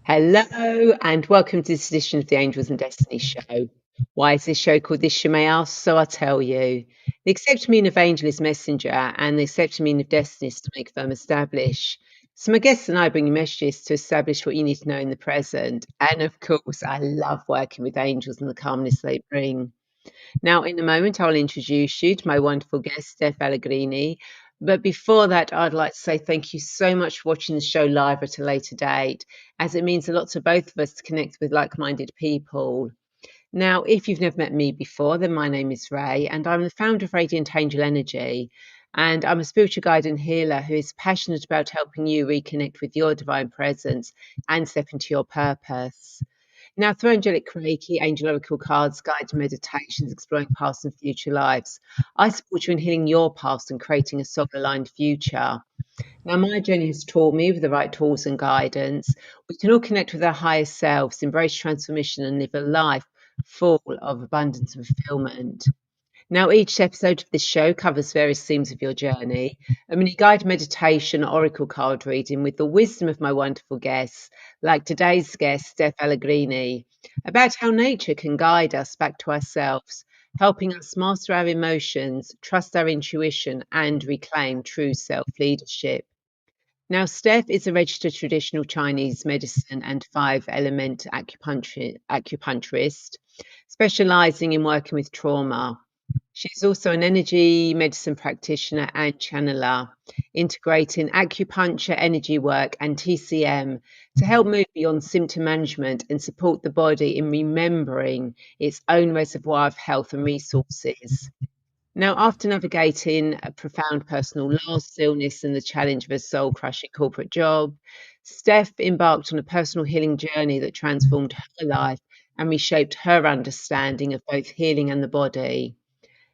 Hello, and welcome to this edition of the Angels and Destiny Show. Why is this show called this, you may ask? So I'll tell you. The accepted meaning of angel is messenger, and the accepted meaning of destiny is to make, firm, establish. So my guests and I bring you messages to establish what you need to know in the present. And of course, I love working with angels and the calmness they bring. Now, in a moment, I'll introduce you to my wonderful guest, Stef Allegrini. But before that, I'd like to say thank you so much for watching the show live at a later date, as it means a lot to both of us to connect with like-minded people. Now, if you've never met me before, then my name is Ray, and I'm the founder of Radiant Angel Energy. And I'm a spiritual guide and healer who is passionate about helping you reconnect with your divine presence and step into your purpose. Now, through angelic Reiki, angel oracle cards, guided meditations, exploring past and future lives, I support you in healing your past and creating a soul-aligned future. Now, my journey has taught me with the right tools and guidance, we can all connect with our higher selves, embrace transformation, and live a life full of abundance and fulfillment. Now, each episode of this show covers various themes of your journey, a mini guided meditation, oracle card reading with the wisdom of my wonderful guests, like today's guest, Stef Allegrini, about how nature can guide us back to ourselves, helping us master our emotions, trust our intuition, and reclaim true self leadership. Now, Steph is a registered traditional Chinese medicine and five-element acupuncturist, specializing in working with trauma. She's also an energy medicine practitioner and channeler, integrating acupuncture, energy work, and TCM to help move beyond symptom management and support the body in remembering its own reservoir of health and resources. Now, after navigating a profound personal loss, illness, and the challenge of a soul crushing corporate job, Steph embarked on a personal healing journey that transformed her life and reshaped her understanding of both healing and the body.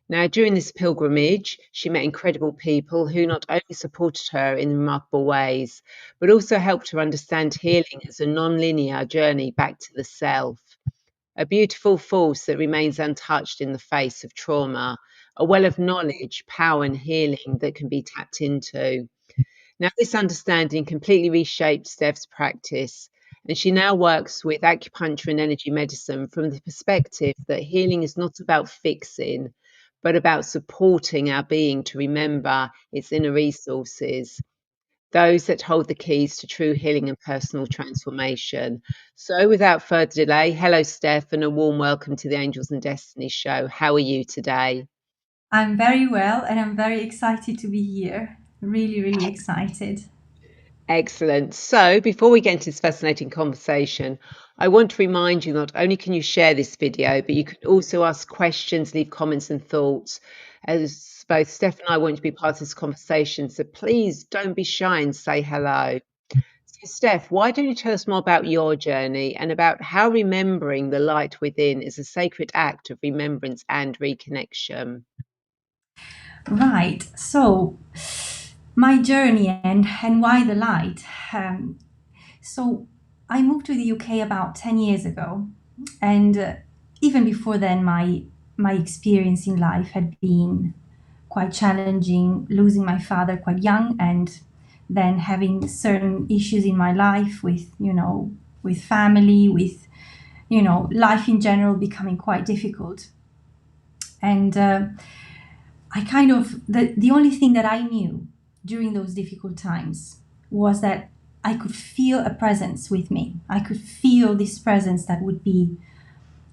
Now, during this pilgrimage, she met incredible people who not only supported her in remarkable ways, but also helped her understand healing as a non-linear journey back to the self, a beautiful force that remains untouched in the face of trauma, a well of knowledge, power, and healing that can be tapped into. Now, this understanding completely reshaped Steph's practice, and she now works with acupuncture and energy medicine from the perspective that healing is not about fixing, but about supporting our being to remember its inner resources, those that hold the keys to true healing and personal transformation. So, without further delay, hello, Steph, and a warm welcome to the Angels and Destiny show. How are you today? I'm very well and I'm very excited to be here. Really, really excited. Excellent. So, before we get into this fascinating conversation, I want to remind you not only can you share this video, but you can also ask questions, leave comments and thoughts, as both Steph and I want to be part of this conversation. So, please don't be shy and say hello. So, Steph, why don't you tell us more about your journey and about how remembering the light within is a sacred act of remembrance and reconnection? Right. So, my journey and why the light. So, I moved to the UK about 10 years ago, and even before then, my experience in life had been quite challenging, losing my father quite young, and then having certain issues in my life with, with family, with, life in general becoming quite difficult. And I kind of, the only thing that I knew during those difficult times was that I could feel a presence with me. I could feel this presence that would be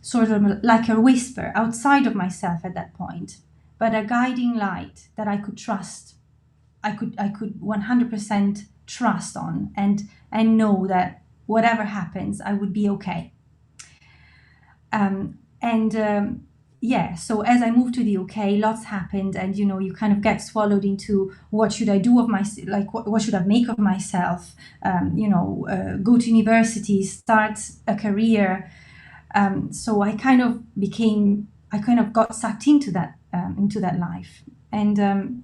sort of like a whisper outside of myself at that point, but a guiding light that I could trust. I could 100% trust on and know that whatever happens, I would be okay. And Yeah, so as I moved to the UK, lots happened, and you kind of get swallowed into what should I do of my, like what should I make of myself? Go to university, start a career. So I kind of got sucked into that life, and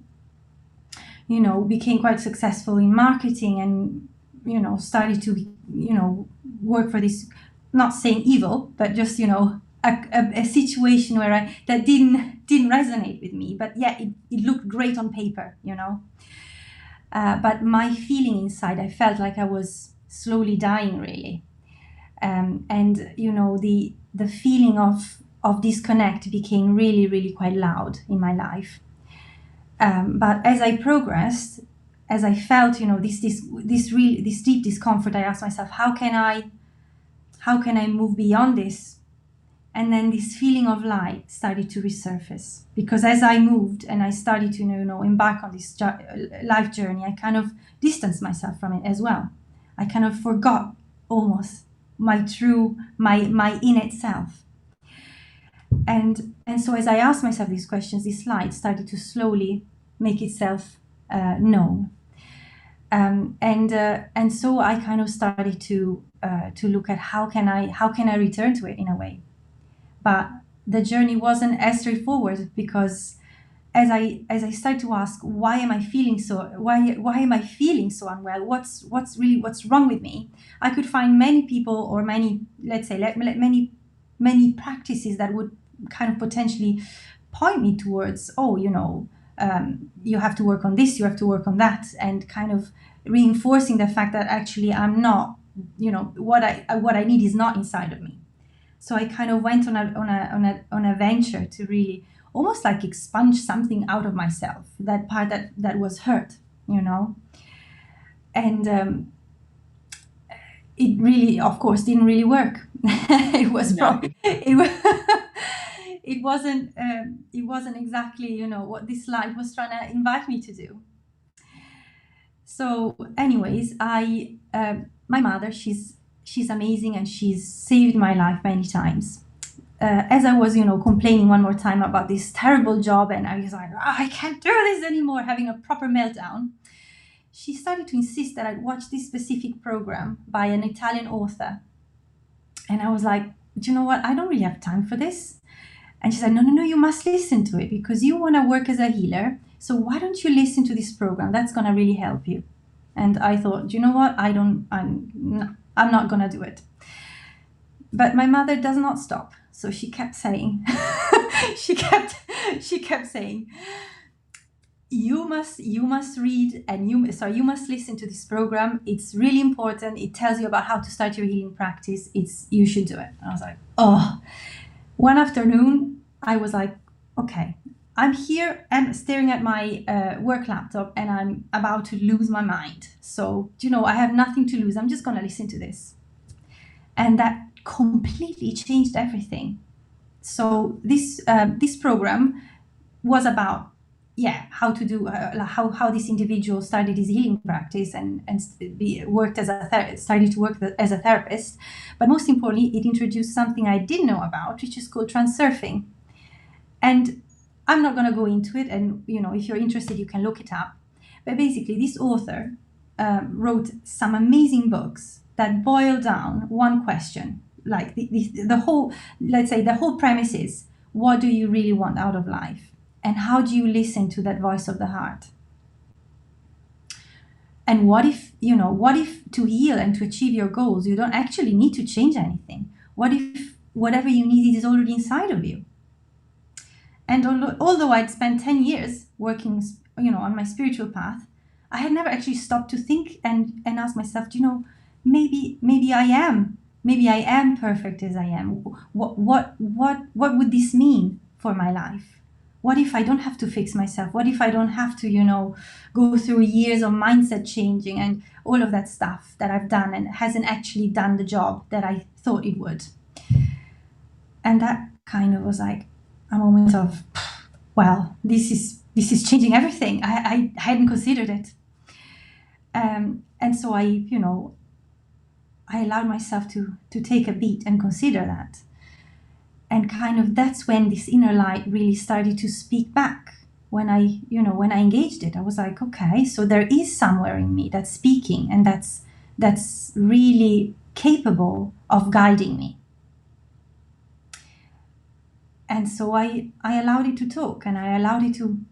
became quite successful in marketing, and started to work for this, not saying evil, but just a situation where that didn't resonate with me, but yeah, it looked great on paper. But my feeling inside, I felt like I was slowly dying, really. And the feeling of disconnect became really, really quite loud in my life. But as I progressed, as I felt, this deep discomfort, I asked myself, how can I move beyond this? And then this feeling of light started to resurface, because as I moved and I started to embark on this life journey, I kind of distanced myself from it as well. I kind of forgot almost my innate self. And so as I asked myself these questions, this light started to slowly make itself known. And so I kind of started to look at how can I return to it in a way. But the journey wasn't as straightforward, because as I started to ask, why am I feeling so unwell? What's wrong with me? I could find many people, or many practices that would kind of potentially point me towards, you have to work on this, you have to work on that, and kind of reinforcing the fact that actually I'm not, what I need is not inside of me. So I kind of went on a venture to really almost like expunge something out of myself, that part that was hurt, and it really, of course, didn't really work. It was probably it wasn't exactly what this light was trying to invite me to do. So anyways, my mother, she's amazing, and she's saved my life many times. As I was complaining one more time about this terrible job, and I was like, I can't do this anymore, having a proper meltdown, she started to insist that I watch this specific program by an Italian author. And I was like, do you know what? I don't really have time for this. And she said, no, you must listen to it, because you want to work as a healer. So why don't you listen to this program? That's going to really help you. And I thought, do you know what? I'm not going to do it. But my mother does not stop. So she kept saying, she kept saying, you must read, and you must listen to this program. It's really important. It tells you about how to start your healing practice. You should do it. And I was like, oh. One afternoon, I was like, okay, I'm here and staring at my work laptop, and I'm about to lose my mind. So, I have nothing to lose. I'm just going to listen to this. And that completely changed everything. So this program was about, how to do, how this individual started his healing practice and started to work as a therapist. But most importantly, it introduced something I didn't know about, which is called transurfing. And I'm not going to go into it. And, if you're interested, you can look it up. But basically, this author wrote some amazing books that boil down one question. Like the whole premise is, what do you really want out of life? And how do you listen to that voice of the heart? And what if to heal and to achieve your goals, you don't actually need to change anything? What if whatever you need is already inside of you? And although I'd spent 10 years working, on my spiritual path, I had never actually stopped to think and ask myself, maybe I am perfect as I am. What would this mean for my life? What if I don't have to fix myself? What if I don't have to, go through years of mindset changing and all of that stuff that I've done and hasn't actually done the job that I thought it would? And that kind of was like a moment of, well, this is changing everything. I hadn't considered it. And so I allowed myself to take a beat and consider that. And kind of that's when this inner light really started to speak back. When I engaged it, I was like, okay, so there is somewhere in me that's speaking, and that's really capable of guiding me. And so I allowed it to talk, and I allowed it to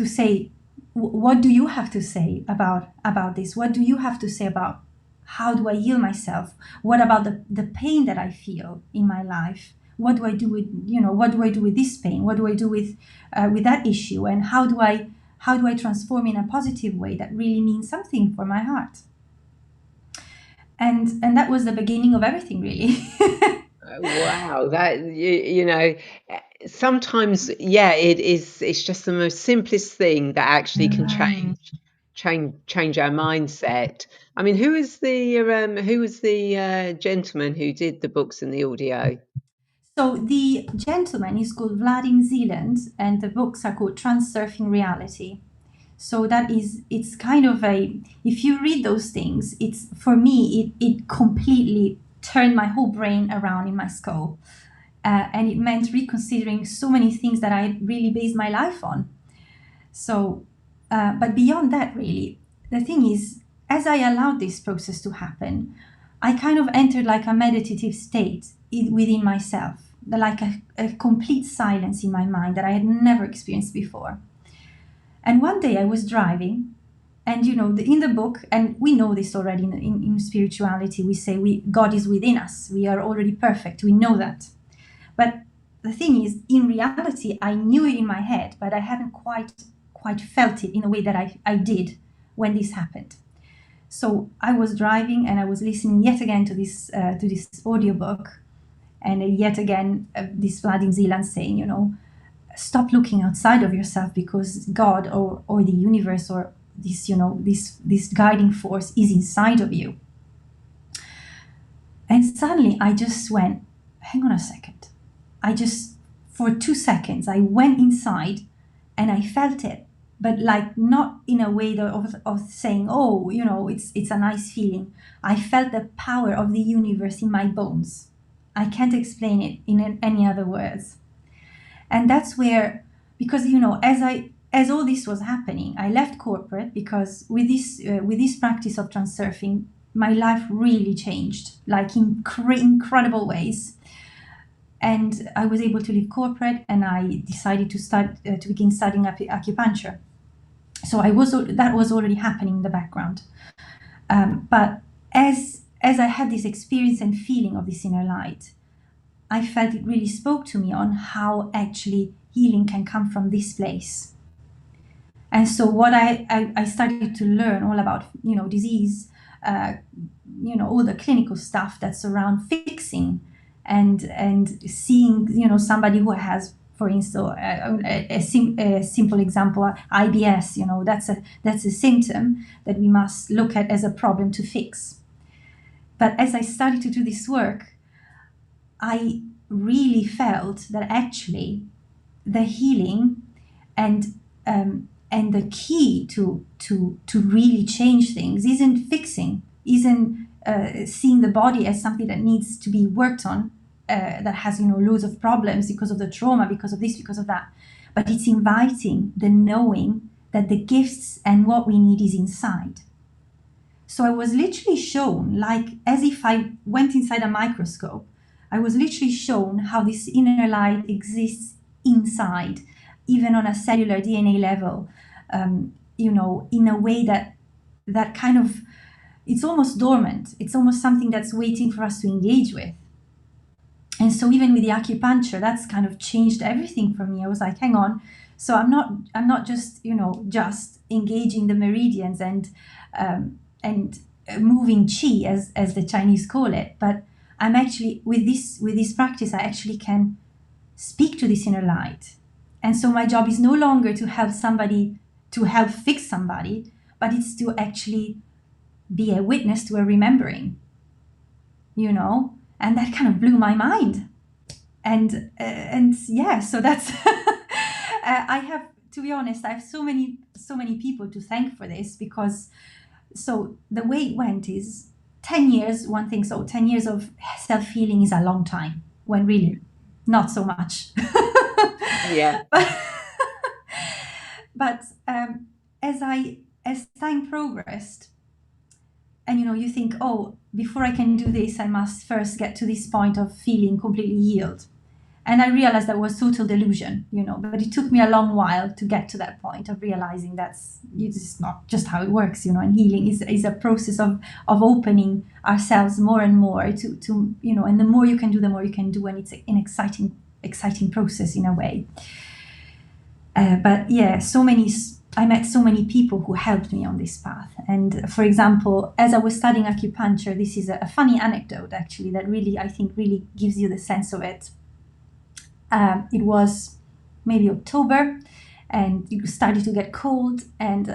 say, what do you have to say about this? What do you have to say about how do I heal myself? What about the pain that I feel in my life? What do I do with this pain? What do I do with that issue? And how do I transform in a positive way that really means something for my heart? And that was the beginning of everything, really. Wow, that you know, sometimes, yeah, it's just the most simplest thing that actually can Right. change our mindset. I mean, who was the gentleman who did the books and the audio? So the gentleman is called Vlad in Zealand, and the books are called Transurfing Reality. So that is, it's kind of a, if you read those things, it's, for me, it completely turned my whole brain around in my skull. And it meant reconsidering so many things that I really based my life on. So, but beyond that, really, the thing is, as I allowed this process to happen, I kind of entered like a meditative state within myself, like a complete silence in my mind that I had never experienced before. And one day I was driving, and in the book, and we know this already in spirituality, we say God is within us. We are already perfect. We know that. But the thing is, in reality, I knew it in my head, but I hadn't quite felt it in a way that I did when this happened. So I was driving and I was listening yet again to this audiobook, and yet again this Vlad in Zealand saying, stop looking outside of yourself, because God or the universe or this this guiding force is inside of you. And suddenly I just went, hang on a second. I just, for 2 seconds, I went inside and I felt it, but like not in a way of saying, oh, it's a nice feeling. I felt the power of the universe in my bones. I can't explain it in any other words. And that's where, because as all this was happening, I left corporate, because with this practice of transurfing, my life really changed, like in incredible ways. And I was able to leave corporate, and I decided to begin studying acupuncture. So that was already happening in the background. But as I had this experience and feeling of this inner light, I felt it really spoke to me on how actually healing can come from this place. And so what I started to learn all about, disease, all the clinical stuff that's around fixing, and seeing, somebody who has, for instance, a simple example, IBS, that's a symptom that we must look at as a problem to fix. But as I started to do this work, I really felt that actually the healing and the key to really change things isn't fixing, isn't seeing the body as something that needs to be worked on, that has loads of problems because of the trauma, because of this, because of that. But it's inviting the knowing that the gifts and what we need is inside. So I was literally shown, like as if I went inside a microscope, I was literally shown how this inner light exists inside, even on a cellular DNA level, in a way that kind of, it's almost dormant. It's almost something that's waiting for us to engage with. And so even with the acupuncture, that's kind of changed everything for me. I was like, hang on. So I'm not just, just engaging the meridians and moving chi, as the Chinese call it, but I'm actually, with this practice, I actually can speak to this inner light. And so my job is no longer to help fix somebody, but it's to actually be a witness to a remembering, and that kind of blew my mind. And yeah, so that's I have, to be honest, I have so many people to thank for this, because so the way it went is 10 years, one thing. So 10 years of self-healing is a long time, when really not so much. Yeah. But as time progressed, and you think, oh, before I can do this, I must first get to this point of feeling completely healed. And I realized that was total delusion, but it took me a long while to get to that point of realizing it's not just how it works, and healing is a process of opening ourselves more and more to and the more you can do, the more you can do, and it's an exciting process in a way. But yeah, so many I met so many people who helped me on this path. And for example, as I was studying acupuncture, this is a funny anecdote actually that really, I think, really gives you the sense of it. It was maybe October, and it started to get cold. And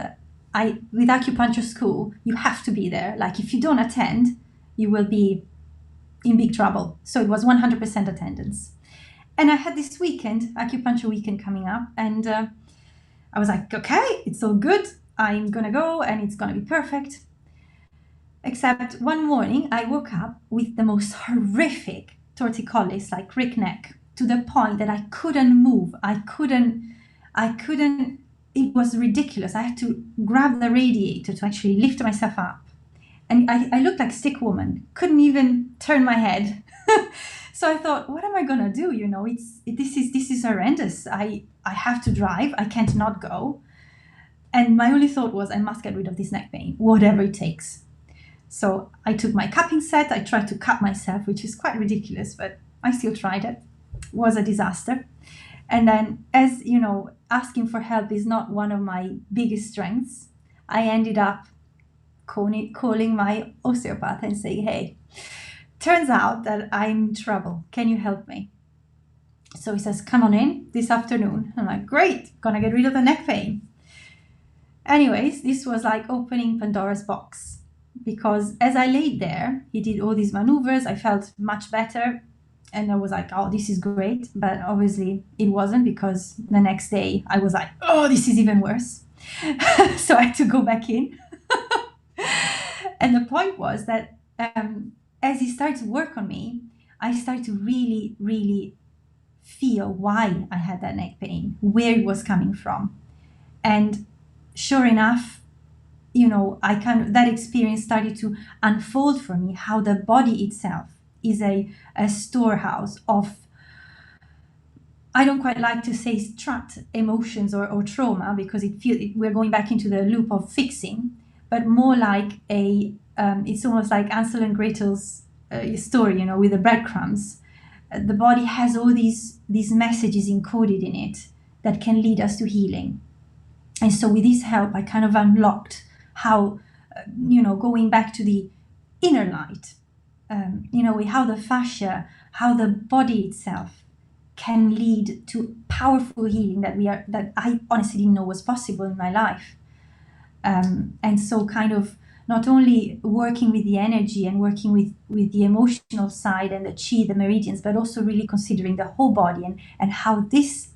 with acupuncture school, you have to be there. Like if you don't attend, you will be in big trouble. So it was 100% attendance. And I had this weekend, acupuncture weekend coming up, and I was like, okay, it's all good. I'm gonna go and it's gonna be perfect. Except one morning I woke up with the most horrific torticollis, like crick neck, to the point that I couldn't move. I couldn't, it was ridiculous. I had to grab the radiator to actually lift myself up. And I looked like stick woman, couldn't even turn my head. So I thought, what am I gonna do? You know, this is horrendous. I have to drive. I can't not go. And my only thought was, I must get rid of this neck pain, whatever it takes. So I took my cupping set. I tried to cut myself, which is quite ridiculous, but I still tried it. It was a disaster. And then, as you know, asking for help is not one of my biggest strengths. I ended up calling my osteopath and saying, hey, turns out that I'm in trouble. Can you help me? So he says, come on in this afternoon. I'm like, great, gonna get rid of the neck pain. Anyways, this was like opening Pandora's box, because as I laid there, he did all these maneuvers. I felt much better. And I was like, oh, this is great. But obviously it wasn't, because the next day I was like, oh, this is even worse. So I had to go back in. And the point was that as he started to work on me, I started to really, really feel why I had that neck pain, where it was coming from. And sure enough, you know, that experience started to unfold for me, how the body itself is a storehouse of, I don't quite like to say trapped emotions or trauma, because we're going back into the loop of fixing, but more like it's almost like Ansel and Gretel's story, you know, with the breadcrumbs. The body has all these messages encoded in it that can lead us to healing. And so with this help, I kind of unlocked how, going back to the inner light, how the fascia, how the body itself can lead to powerful healing that I honestly didn't know was possible in my life. And so kind of not only working with the energy and working with the emotional side and the chi, the meridians, but also really considering the whole body and how this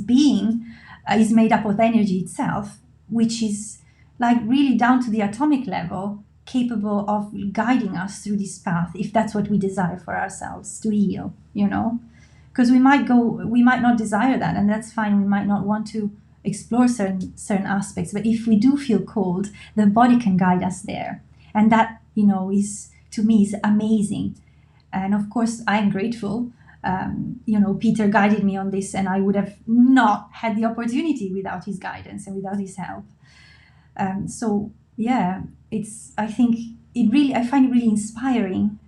being is made up of energy itself, which is like really down to the atomic level, capable of guiding us through this path, if that's what we desire for ourselves, to heal, because we might not desire that, and that's fine. We might not want to explore certain aspects, but if we do feel called, the body can guide us there, and that is, to me, is amazing. And of course I'm grateful. Peter guided me on this, and I would have not had the opportunity without his guidance and without his help. So yeah, I find it really inspiring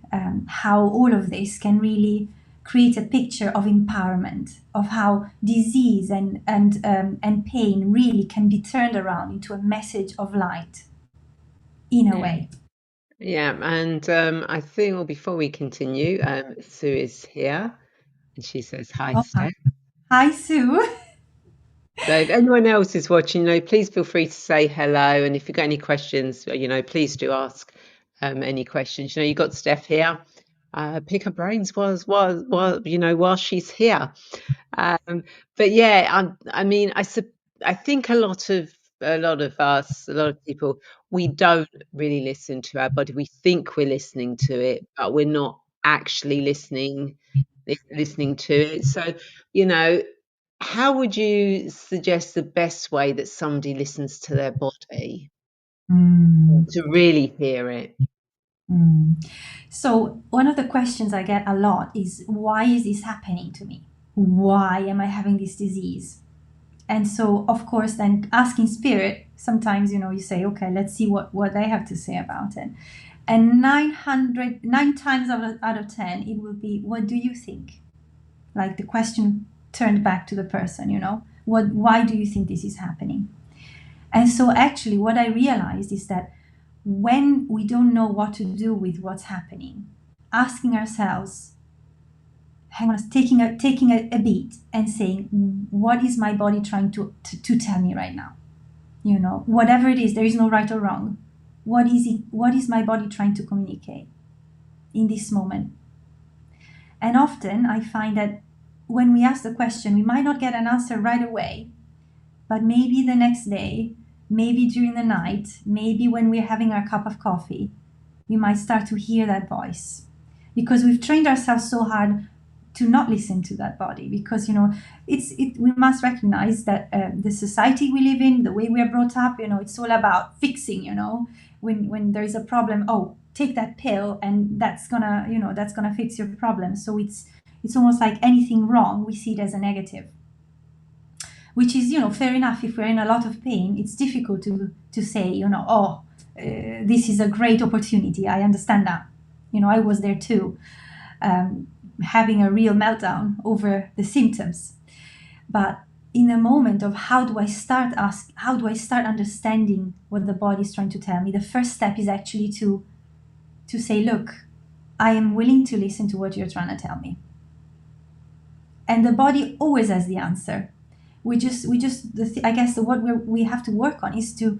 how all of this can really create a picture of empowerment, of how disease and pain really can be turned around into a message of light in a way. Yeah, and I think, well, before we continue, Sue is here, and she says hi, Steph. Hi, Sue. So if anyone else is watching, please feel free to say hello, and if you've got any questions, please do ask any questions. You got Steph here. Pick her brains while she's here. But yeah, I think a lot of us, a lot of people, we don't really listen to our body. We think we're listening to it, but we're not actually listening to it. So, how would you suggest the best way that somebody listens to their body to really hear it? So one of the questions I get a lot is, why is this happening to me? Why am I having this disease? And so, of course, then asking spirit, sometimes, you say, okay, let's see what they have to say about it. And 9 times out of 10, it will be, what do you think? Like the question turned back to the person, why do you think this is happening? And so actually what I realized is that when we don't know what to do with what's happening, asking ourselves, hang on, taking a beat and saying, what is my body trying to tell me right now? You know, whatever it is, there is no right or wrong. What is it? What is my body trying to communicate in this moment? And often I find that when we ask the question, we might not get an answer right away, but maybe the next day, maybe during the night, maybe when we're having our cup of coffee, we might start to hear that voice, because we've trained ourselves so hard to not listen to that body, because we must recognize that the society we live in, the way we are brought up, it's all about fixing. When there is a problem, oh, take that pill and that's gonna fix your problem. So it's almost like anything wrong we see it as a negative, which is fair enough. If we're in a lot of pain, it's difficult to say this is a great opportunity. I understand that. I was there too, having a real meltdown over the symptoms. But in a moment of how do I start understanding what the body is trying to tell me, the first step is actually to say, look, I am willing to listen to what you're trying to tell me. And the body always has the answer. I guess what we have to work on is to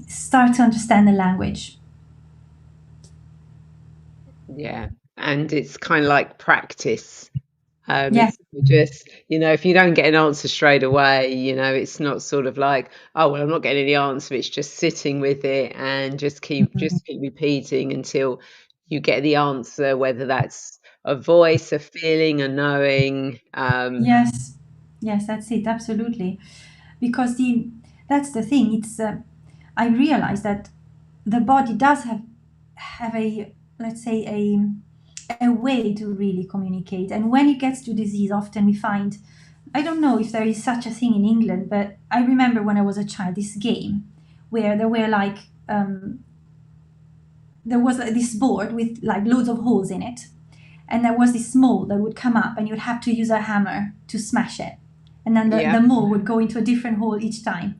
start to understand the language. Yeah, and it's kind of like practice. Yeah. It's just, if you don't get an answer straight away, it's not sort of like, oh, well, I'm not getting any answer. It's just sitting with it and just keep repeating until you get the answer, whether that's a voice, a feeling, a knowing. Yes, that's it, absolutely. Because that's the thing. It's I realize that the body does have a, let's say, a way to really communicate. And when it gets to disease, often we find, I don't know if there is such a thing in England, but I remember when I was a child, this game where there were there was this board with like loads of holes in it, and there was this mole that would come up and you'd have to use a hammer to smash it, and then the mole would go into a different hole each time.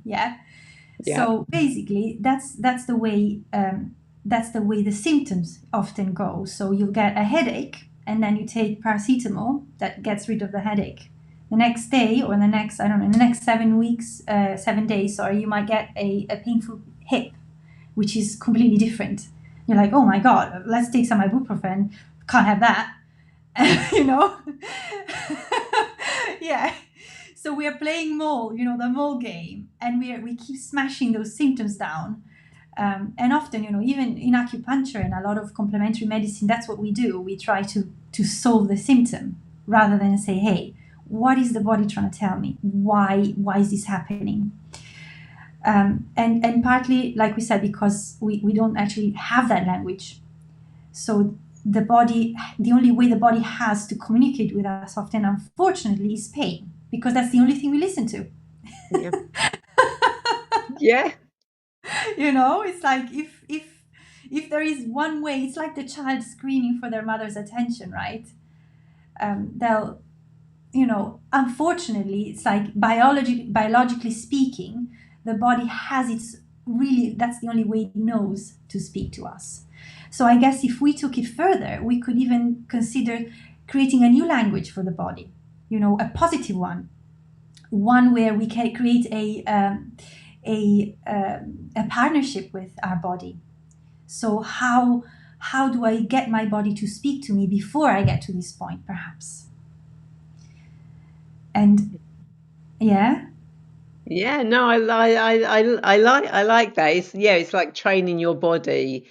So basically that's the way the symptoms often go. So you'll get a headache and then you take paracetamol that gets rid of the headache. The next day, or in the next 7 days, sorry, you might get a painful hip, which is completely different. You're like, oh my God, let's take some ibuprofen. Can't have that. Yeah. So we are playing mole, the mole game, and we keep smashing those symptoms down. And often, even in acupuncture and a lot of complementary medicine, that's what we do. We try to solve the symptom rather than say, hey, what is the body trying to tell me? Why is this happening? And partly, like we said, because we don't actually have that language. So the only way the body has to communicate with us often, unfortunately, is pain, because that's the only thing we listen to. Yeah. It's like if there is one way, it's like the child screaming for their mother's attention, right? They'll, unfortunately, it's like biologically speaking, the body has that's the only way it knows to speak to us. So I guess if we took it further, we could even consider creating a new language for the body, a positive one where we can create a partnership with our body. So how do I get my body to speak to me before I get to this point, perhaps? And no, I like that. It's like training your body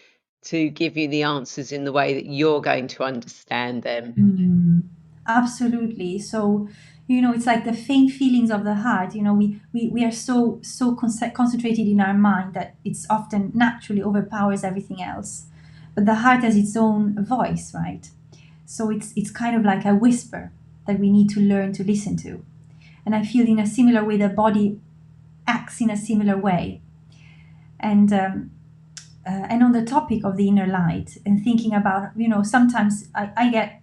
to give you the answers in the way that you're going to understand them. Absolutely. So it's like the faint feelings of the heart. We are so concentrated in our mind that it's often naturally overpowers everything else. But the heart has its own voice, right? So it's kind of like a whisper that we need to learn to listen to. And I feel in a similar way the body acts in a similar way. And on the topic of the inner light, and thinking about, sometimes I get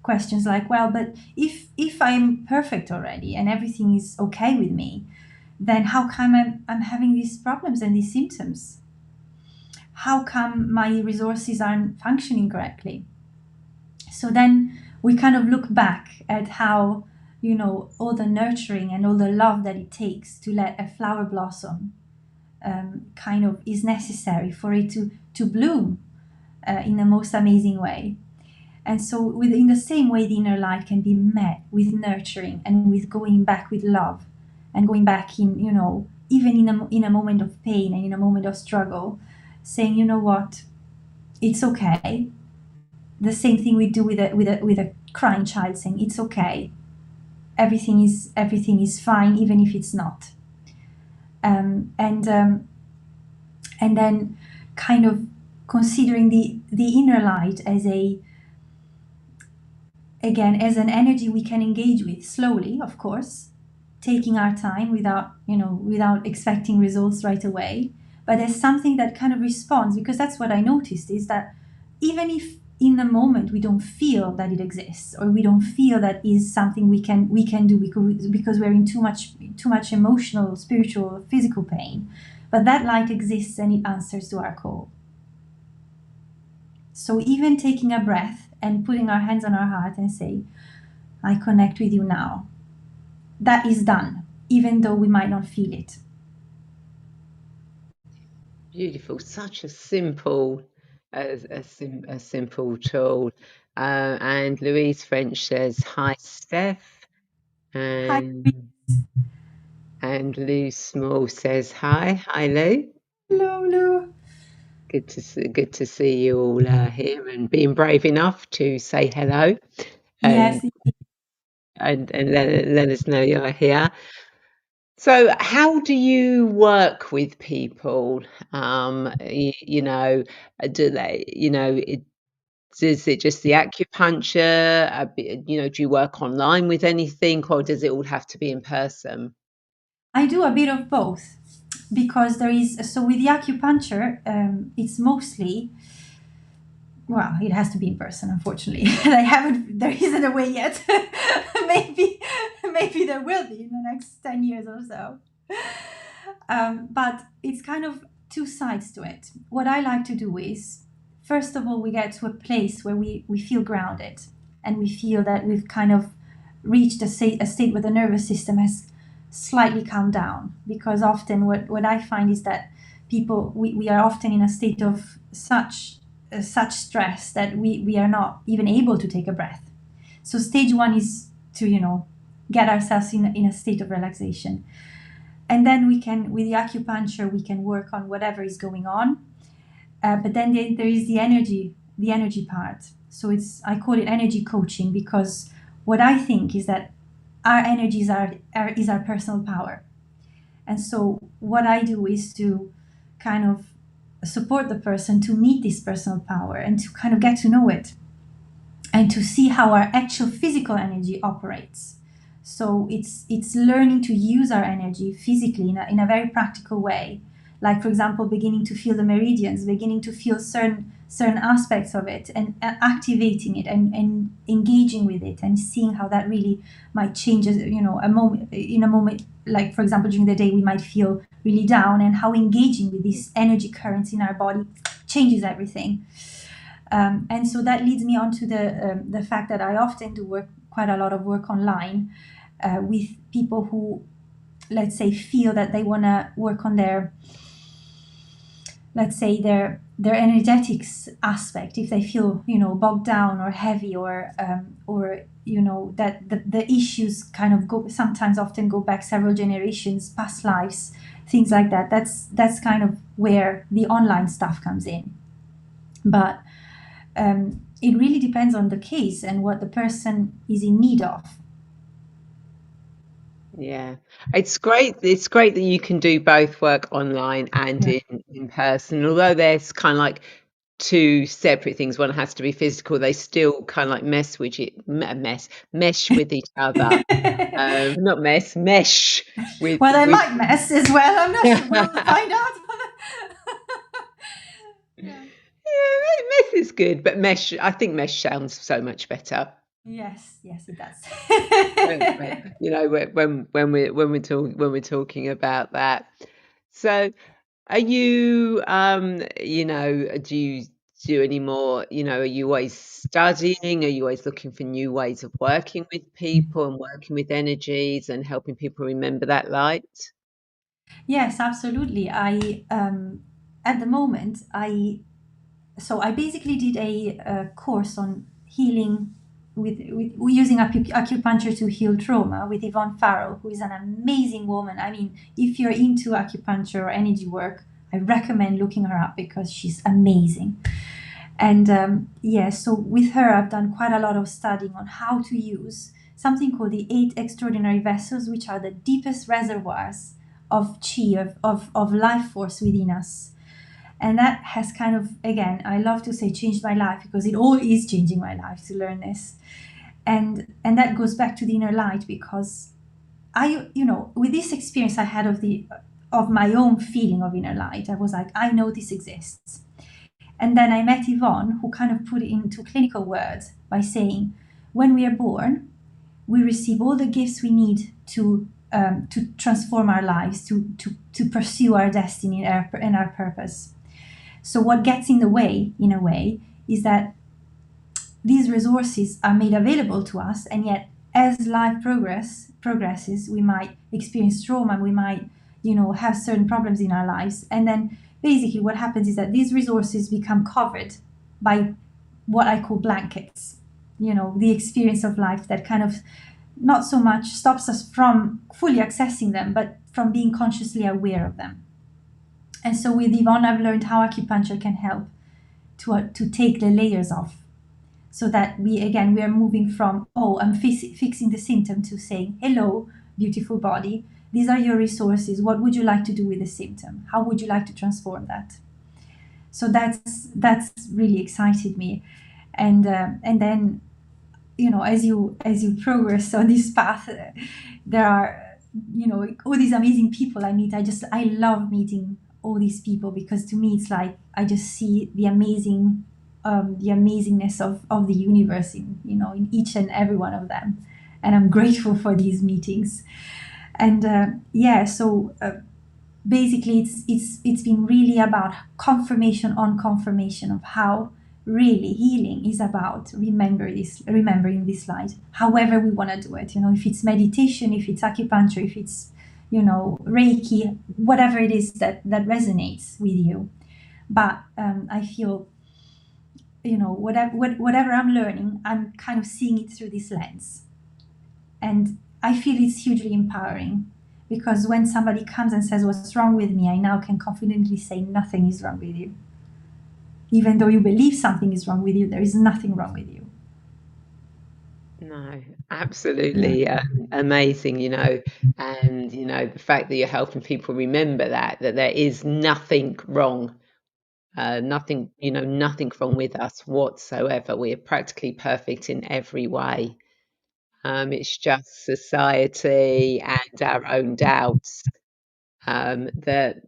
questions like, well, but if I'm perfect already and everything is okay with me, then how come I'm having these problems and these symptoms? How come my resources aren't functioning correctly? So then we kind of look back at how, all the nurturing and all the love that it takes to let a flower blossom kind of is necessary for it to bloom in the most amazing way. And so, in the same way, the inner light can be met with nurturing and with going back with love, and going back in, even in a moment of pain and in a moment of struggle, saying, you know what, it's okay. The same thing we do with a crying child, saying it's okay. Everything is fine, even if it's not. And then kind of considering the inner light as as an energy we can engage with slowly, of course, taking our time without expecting results right away. But there's something that kind of responds, because that's what I noticed, is that even if in the moment we don't feel that it exists, or we don't feel that is something we can do because we're in too much emotional, spiritual, physical pain, but that light exists and it answers to our call. So even taking a breath and putting our hands on our heart and say, I connect with you now, that is done, even though we might not feel it. Beautiful. Such a simple, a simple tool. And Louise French says, hi, Steph. Hi. And Lou Small says, hi. Hi, Lou. Hello, Lou. Good to see you all here and being brave enough to say hello. Yes. And let us know you're here. So, how do you work with people? Do they, is it just the acupuncture? Do you work online with anything, or does it all have to be in person? I do a bit of both, because with the acupuncture, it's mostly, well, it has to be in person, unfortunately. There isn't a way yet. maybe there will be in the next 10 years or so. But it's kind of two sides to it. What I like to do is, first of all, we get to a place where we feel grounded, and we feel that we've kind of reached a state where the nervous system has slightly calmed down. Because often what I find is that we are often in a state of such stress that we are not even able to take a breath. So stage one is to get ourselves in a state of relaxation, and then we can, with the acupuncture, we can work on whatever is going on. But then there is the energy part. So I call it energy coaching, because what I think is that our energies is our personal power. And so what I do is to kind of support the person to meet this personal power and to kind of get to know it, and to see how our actual physical energy operates. So it's learning to use our energy physically in a very practical way. Like, for example, beginning to feel the meridians, beginning to feel certain aspects of it, and activating it, and engaging with it, and seeing how that really might change. A moment, like, for example, during the day, we might feel really down, and how engaging with these energy currents in our body changes everything. And so that leads me on to the fact that I often do quite a lot of work online with people who, let's say, feel that they want to work on their, let's say, their energetics aspect. If they feel bogged down or heavy, or that the issues kind of often go back several generations, past lives, things like that. That's kind of where the online stuff comes in. But it really depends on the case and what the person is in need of. Yeah, it's great. It's great that you can do both work online and Yeah. in person. Although there's kind of like two separate things. One has to be physical. They still kind of like mesh with each other. Not mesh with Well, I might mess as well. I'm not sure. We'll find out. Yeah. Yeah, mess is good, but mesh. I think mesh sounds so much better. Yes, yes, it does. You know, when we're talking about that. So, are you, you know, do you do any more? You know, are you always studying? Are you always looking for new ways of working with people and working with energies and helping people remember that light? Yes, absolutely. At the moment, I basically did a course on healing with using acupuncture to heal trauma with Yvonne Farrell, who is an amazing woman. I mean, if you're into acupuncture or energy work, I recommend looking her up because she's amazing. And yeah, so with her, I've done quite a lot of studying on how to use something called the 8 extraordinary vessels, which are the deepest reservoirs of chi, of life force within us. And that has kind of, again, I love to say changed my life because it all is changing my life to learn this. And that goes back to the inner light because with this experience I had of my own feeling of inner light, I was like, I know this exists. And then I met Yvonne, who kind of put it into clinical words by saying, when we are born, we receive all the gifts we need to transform our lives, to pursue our destiny and our purpose. So what gets in the way, in a way, is that these resources are made available to us, and yet as life progresses, we might experience trauma, we might, have certain problems in our lives, and then basically what happens is that these resources become covered by what I call blankets. The experience of life that kind of not so much stops us from fully accessing them, but from being consciously aware of them. And so with Yvonne, I've learned how acupuncture can help to take the layers off, so that we are moving from, oh, I'm fixing the symptom, to saying, hello, beautiful body, these are your resources, what would you like to do with the symptom, how would you like to transform that? So that's really excited me. And then, as you progress on this path, there are, all these amazing people I meet. I love meeting all these people, because to me it's like I just see the amazingness of the universe in each and every one of them, and I'm grateful for these meetings. And yeah, so basically it's been really about confirmation on confirmation of how really healing is about remembering this light, however we want to do it. If it's meditation, if it's acupuncture, if it's Reiki, whatever it is that resonates with you. But I feel, whatever I'm learning, I'm kind of seeing it through this lens, and I feel it's hugely empowering, because when somebody comes and says, what's wrong with me, I now can confidently say, nothing is wrong with you. Even though you believe something is wrong with you, there is nothing wrong with you. No, absolutely amazing, and the fact that you're helping people remember that there is nothing wrong, nothing wrong with us whatsoever. We are practically perfect in every way. It's just society and our own doubts that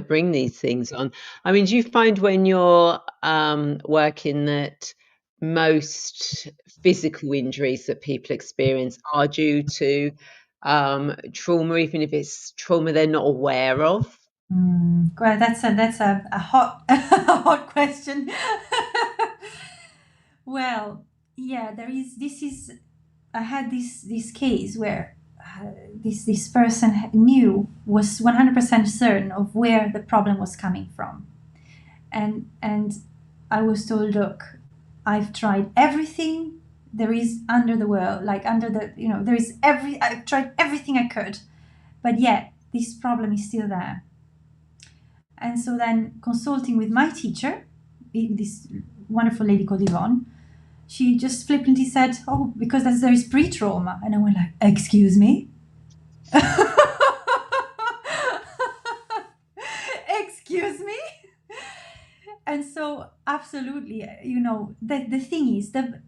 bring these things on. I mean, do you find when you're working that most physical injuries that people experience are due to trauma, even if it's trauma they're not aware of? Well, that's a hot a hot question. Well, yeah, there is. This is. I had this case where this person was 100% certain of where the problem was coming from, and I was told, look, I've tried everything there is under the world, like under the there is I've tried everything I could, but yet this problem is still there. And so then, consulting with my teacher, this wonderful lady called Yvonne, she just flippantly said, oh, because there is pre-trauma. And I went like, excuse me? Excuse me? And so, absolutely, the thing is that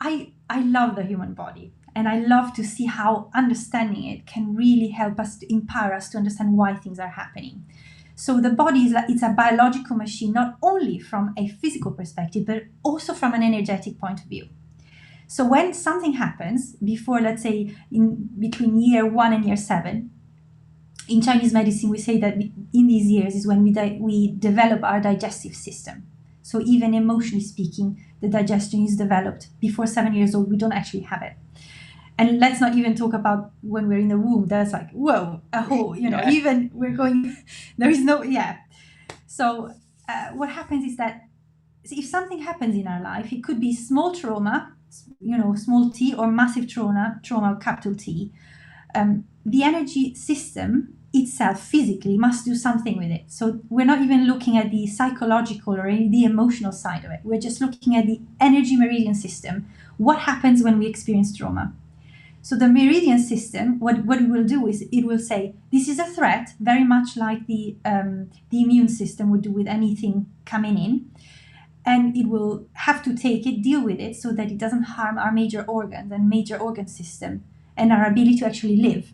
I love the human body, and I love to see how understanding it can really help us to empower us to understand why things are happening. So the body it's a biological machine, not only from a physical perspective, but also from an energetic point of view. So when something happens before, let's say, in between year 1 and year 7, in Chinese medicine, we say that in these years is when we develop our digestive system. So even emotionally speaking, the digestion is developed. Before 7 years old, we don't actually have it. And let's not even talk about when we're in the womb. That's like, whoa, a whole, Yeah. even we're going, there is no, yeah. So what happens is that if something happens in our life, it could be small trauma, small t, or massive trauma, capital T. The energy system itself physically must do something with it. So we're not even looking at the psychological or the emotional side of it. We're just looking at the energy meridian system. What happens when we experience trauma? So the meridian system, what it will do is it will say, this is a threat, very much like the immune system would do with anything coming in. And it will have to take it, deal with it, so that it doesn't harm our major organs and major organ system and our ability to actually live,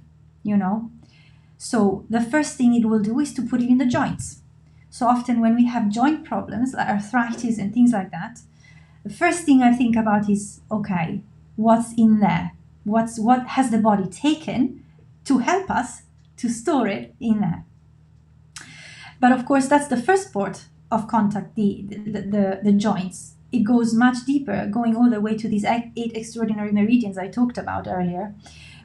So the first thing it will do is to put it in the joints. So often when we have joint problems, like arthritis and things like that, the first thing I think about is, okay, what's in there? What has the body taken to help us to store it in there? But of course, that's the first port of contact, the joints. It goes much deeper, going all the way to these 8 extraordinary meridians I talked about earlier,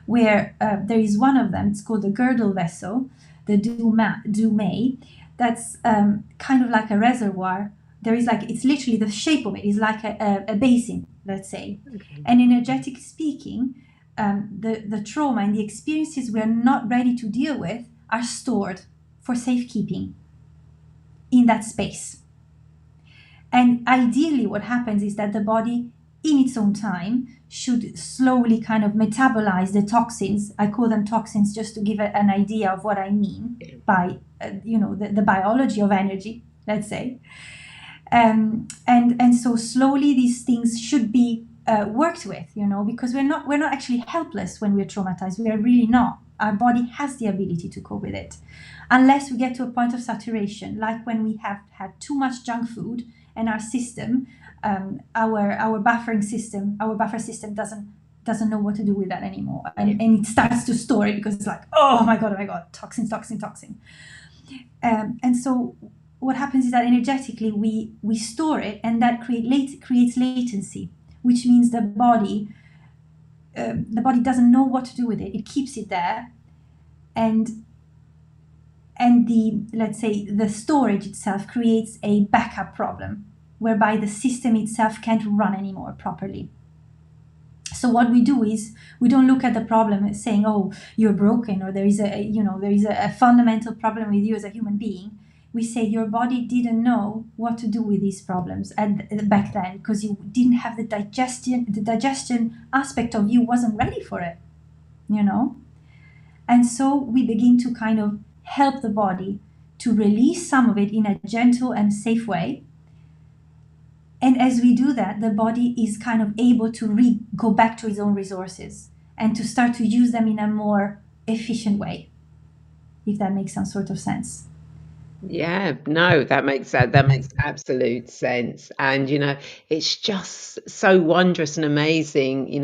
where there is one of them, it's called the girdle vessel, the Du Mei, that's kind of like a reservoir. It's literally the shape of it is like a basin, let's say. Okay. And energetic speaking, the trauma and the experiences we're not ready to deal with are stored for safekeeping in that space. And ideally, what happens is that the body, in its own time, should slowly kind of metabolize the toxins. I call them toxins just to give an idea of what I mean by, the biology of energy, let's say. And so slowly these things should be worked with, because we're not actually helpless when we're traumatized. We are really not. Our body has the ability to cope with it, unless we get to a point of saturation, like when we have had too much junk food and our system, our buffer system doesn't know what to do with that anymore, and it starts to store it because it's like, oh my god, toxin. And so what happens is that energetically we store it, and that creates latency, which means the body doesn't know what to do with it. It keeps it there, and let's say the storage itself creates a backup problem, whereby the system itself can't run anymore properly. So what we do is we don't look at the problem as saying, oh, you're broken, or there is a fundamental problem with you as a human being. We say your body didn't know what to do with these problems back then, because you didn't have the digestion aspect of you wasn't ready for it, And so we begin to kind of help the body to release some of it in a gentle and safe way. And as we do that, the body is kind of able to go back to its own resources and to start to use them in a more efficient way, if that makes some sort of sense. Yeah, no, that makes absolute sense. And it's just so wondrous and amazing,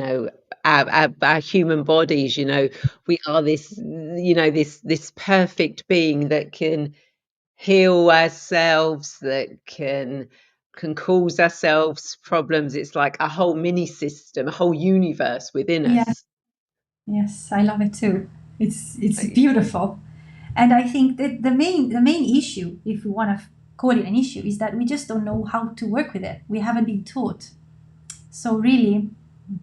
our human bodies, we are this perfect being that can heal ourselves, that can cause ourselves problems. It's like a whole mini system, a whole universe within Yeah, us. yes, I love it too. It's beautiful. And I think that the main issue, if we want to call it an issue, is that we just don't know how to work with it. We haven't been taught. So really,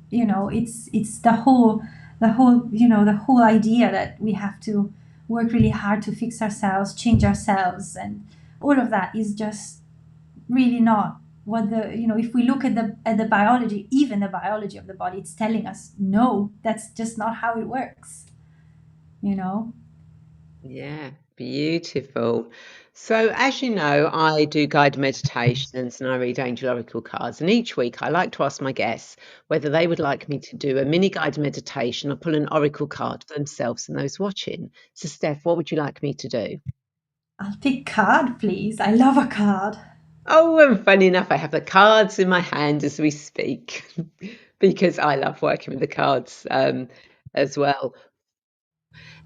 it's the whole idea that we have to work really hard to fix ourselves, change ourselves, and all of that is just really not what if we look at the biology, even the biology of the body, it's telling us no, that's just not how it works. Yeah, beautiful. So, as you know, I do guided meditations and I read angel oracle cards. And each week I like to ask my guests whether they would like me to do a mini guided meditation or pull an oracle card for themselves and those watching. So, Steph, what would you like me to do? I'll pick card, please. I love a card. Oh, and funny enough, I have the cards in my hand as we speak. because I love working with the cards as well.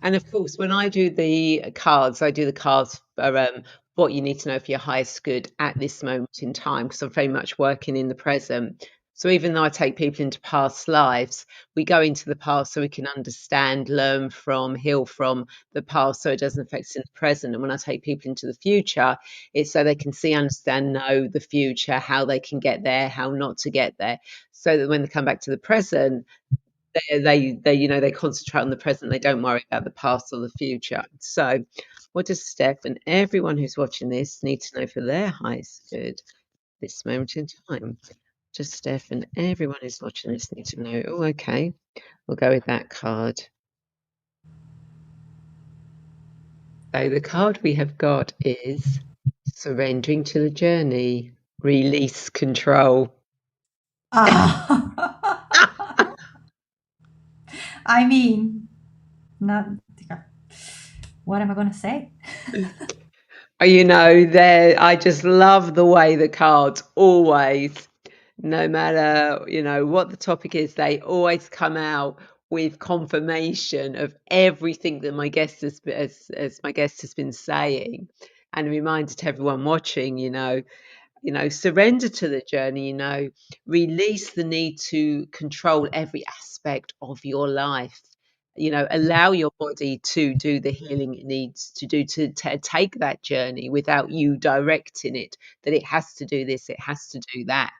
And of course, when I do the cards, I do the cards for what you need to know for your highest good at this moment in time, because I'm very much working in the present. So even though I take people into past lives, we go into the past so we can understand, learn from, heal from the past so it doesn't affect us in the present. And when I take people into the future, it's so they can see, understand, know the future, how they can get there, how not to get there, so that when they come back to the present, they concentrate on the present. They don't worry about the past or the future. So what does Steph and everyone who's watching this need to know for their highest good this moment in time? Just Steph and everyone who's watching this need to know, oh, okay, we'll go with that card. So the card we have got is surrendering to the journey, release control. Ah, I mean, not. What am I going to say? There, I just love the way the cards always, no matter, what the topic is, they always come out with confirmation of everything that my guest as my guest has been saying. And a reminder to everyone watching, surrender to the journey, release the need to control every aspect of your life. Allow your body to do the healing it needs to do to take that journey without you directing it, that it has to do this, it has to do that.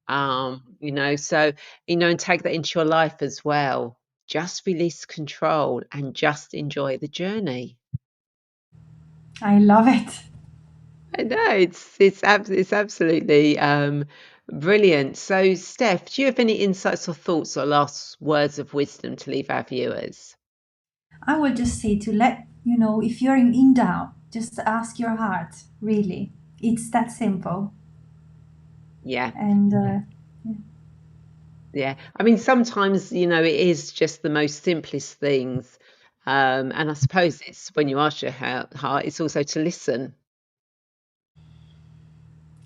So, and take that into your life as well. Just release control and just enjoy the journey. I love it. I know it's absolutely brilliant. So, Steph, do you have any insights or thoughts or last words of wisdom to leave our viewers? I will just say to let you know if you're in doubt, just ask your heart, really. It's that simple. Yeah, And yeah. I mean, sometimes, it is just the most simplest things. And I suppose it's when you ask your heart, it's also to listen.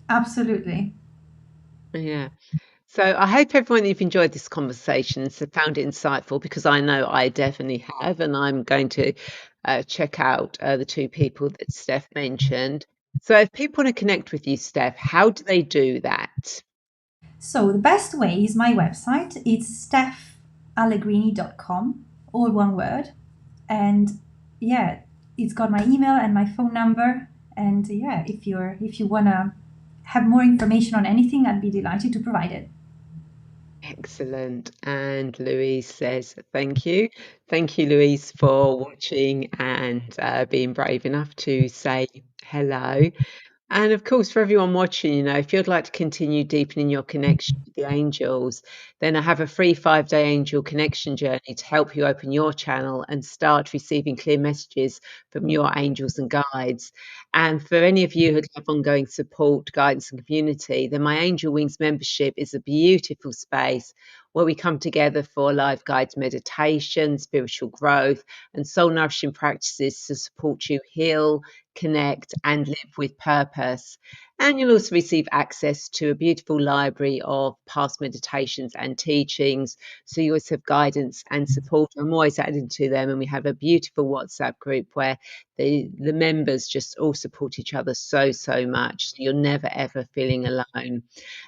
absolutely. Yeah. So I hope everyone you've enjoyed this conversation and found it insightful, because I know I definitely have, and I'm going to check out the two people that Steph mentioned. So if people want to connect with you, Steph, how do they do that? So the best way is my website. It's stefallegrini.com, all one word. And yeah, it's got my email and my phone number. And yeah, if you wanna have more information on anything, I'd be delighted to provide it. Excellent. And Louise says, thank you. Thank you, Louise, for watching and being brave enough to say hello. And of course, for everyone watching, if you'd like to continue deepening your connection with the angels, then I have a free 5-day angel connection journey to help you open your channel and start receiving clear messages from your angels and guides. And for any of you who'd love ongoing support, guidance, and community, then my Angel Wings membership is a beautiful space where we come together for live guides, meditation, spiritual growth, and soul nourishing practices to support you heal, connect, and live with purpose. And you'll also receive access to a beautiful library of past meditations and teachings. So you always have guidance and support. I'm always adding to them. And we have a beautiful WhatsApp group where the members just all support each other so much. So you're never ever feeling alone.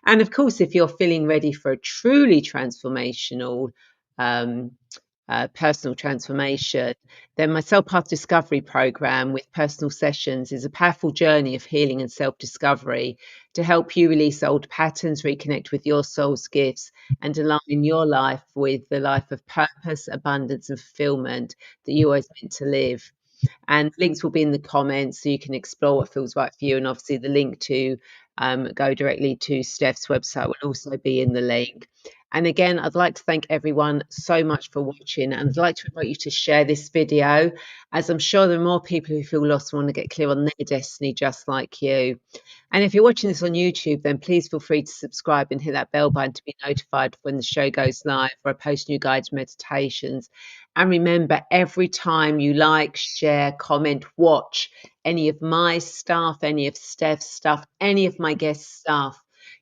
And of course, if you're feeling ready for a truly transformational um, personal transformation, then my Self Path Discovery program with personal sessions is a powerful journey of healing and self discovery to help you release old patterns, reconnect with your soul's gifts, and align your life with the life of purpose, abundance, and fulfillment that you always meant to live. And links will be in the comments so you can explore what feels right for you. And obviously, the link to go directly to Steph's website will also be in the link. And again, I'd like to thank everyone so much for watching. And I'd like to invite you to share this video, as I'm sure there are more people who feel lost and want to get clear on their destiny just like you. And if you're watching this on YouTube, then please feel free to subscribe and hit that bell button to be notified when the show goes live, or I post new guides, meditations. And remember, every time you like, share, comment, watch any of my stuff, any of Steph's stuff, any of my guest stuff,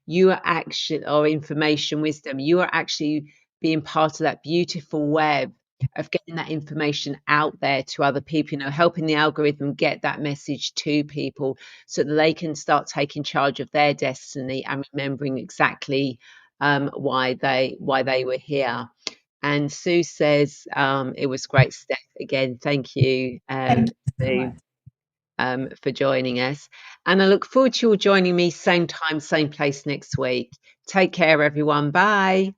you are actually, or information wisdom, you are actually being part of that beautiful web of getting that information out there to other people, you know, helping the algorithm get that message to people so that they can start taking charge of their destiny and remembering exactly why they were here. And Sue says, it was great, Steph. Again, thank you, Thank you so Sue, much. for joining us. And I look forward to you all joining me same time, same place next week. Take care, everyone. Bye.